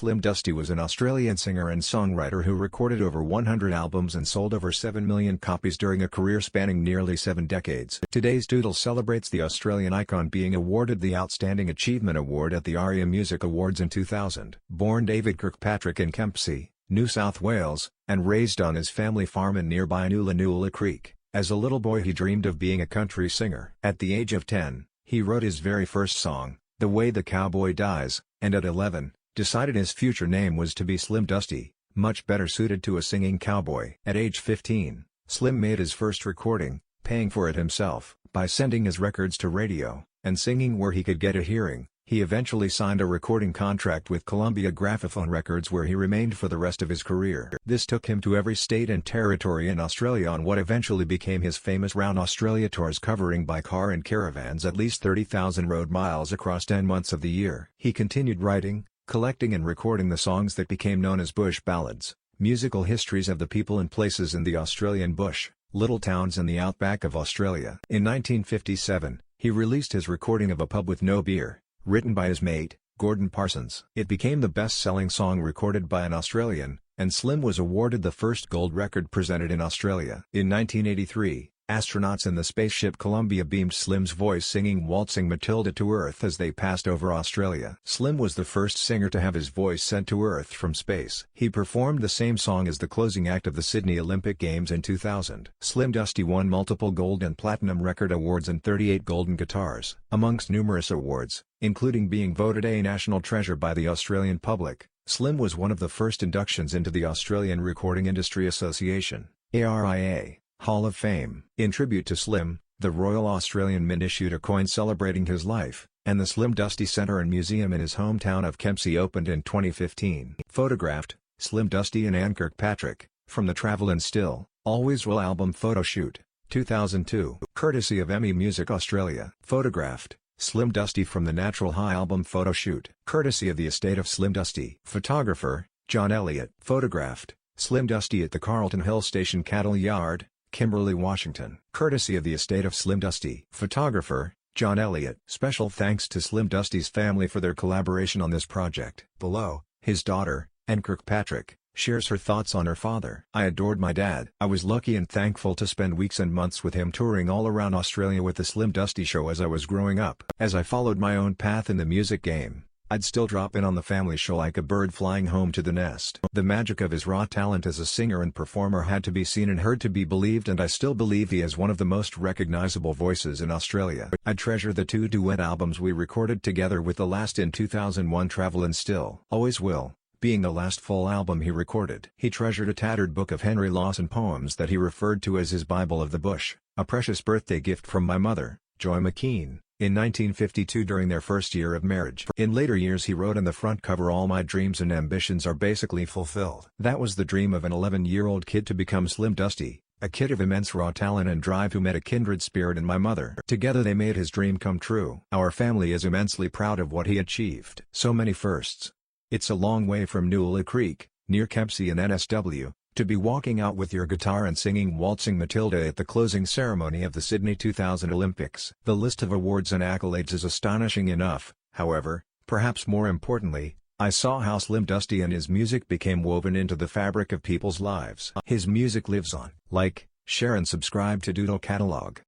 Slim Dusty was an Australian singer and songwriter who recorded over 100 albums and sold over 7 million copies during a career spanning nearly 7 decades. Today's Doodle celebrates the Australian icon being awarded the Outstanding Achievement Award at the ARIA Music Awards in 2000. Born David Kirkpatrick in Kempsey, New South Wales, and raised on his family farm in nearby Noola Creek, as a little boy he dreamed of being a country singer. At the age of 10, he wrote his very first song, The Way the Cowboy Dies, and at 11, decided his future name was to be Slim Dusty, much better suited to a singing cowboy. At age 15, Slim made his first recording, paying for it himself, by sending his records to radio, and singing where he could get a hearing. He eventually signed a recording contract with Columbia Graphophone Records where he remained for the rest of his career. This took him to every state and territory in Australia on what eventually became his famous Round Australia tours, covering by car and caravans at least 30,000 road miles across 10 months of the year. He continued writing, collecting and recording the songs that became known as bush ballads, musical histories of the people and places in the Australian bush, little towns in the outback of Australia. In 1957, he released his recording of A Pub with No Beer, written by his mate, Gordon Parsons. It became the best-selling song recorded by an Australian, and Slim was awarded the first gold record presented in Australia. In 1983, astronauts in the spaceship Columbia beamed Slim's voice singing Waltzing Matilda to Earth as they passed over Australia. Slim was the first singer to have his voice sent to Earth from space. He performed the same song as the closing act of the Sydney Olympic Games in 2000. Slim Dusty won multiple gold and platinum record awards and 38 golden guitars, amongst numerous awards, including being voted a national treasure by the Australian public. Slim was one of the first inductions into the Australian Recording Industry Association (ARIA) Hall of Fame. In tribute to Slim, the Royal Australian Mint issued a coin celebrating his life, and the Slim Dusty Centre and Museum in his hometown of Kempsey opened in 2015. Photographed, Slim Dusty and Anne Kirkpatrick, from the Travel and Still, Always Will album photo shoot, 2002. Courtesy of Emmy Music Australia. Photographed, Slim Dusty from the Natural High album photo shoot. Courtesy of the estate of Slim Dusty. Photographer, John Elliott. Photographed, Slim Dusty at the Carlton Hill Station Cattle Yard, Kimberley, Washington. Courtesy of the estate of Slim Dusty. Photographer, John Elliott. Special thanks to Slim Dusty's family for their collaboration on this project. Below, his daughter, Anne Kirkpatrick, shares her thoughts on her father. I adored my dad. I was lucky and thankful to spend weeks and months with him touring all around Australia with the Slim Dusty Show as I was growing up. As I followed my own path in the music game, I'd still drop in on the family show like a bird flying home to the nest. The magic of his raw talent as a singer and performer had to be seen and heard to be believed, and I still believe he is one of the most recognizable voices in Australia. I treasure the 2 duet albums we recorded together, with the last in 2001, Travel and Still, Always Will, being the last full album he recorded. He treasured a tattered book of Henry Lawson poems that he referred to as his Bible of the Bush, a precious birthday gift from my mother, Joy McKean, in 1952 during their first year of marriage. In later years he wrote on the front cover, "All my dreams and ambitions are basically fulfilled." That was the dream of an 11-year-old kid to become Slim Dusty, a kid of immense raw talent and drive who met a kindred spirit in my mother. Together they made his dream come true. Our family is immensely proud of what he achieved. So many firsts. It's a long way from Noola Creek, near Kempsey and NSW, to be walking out with your guitar and singing Waltzing Matilda at the closing ceremony of the Sydney 2000 Olympics. The list of awards and accolades is astonishing enough. However, perhaps more importantly, I saw how Slim Dusty and his music became woven into the fabric of people's lives. His music lives on. Like, share and subscribe to Doodle Catalog.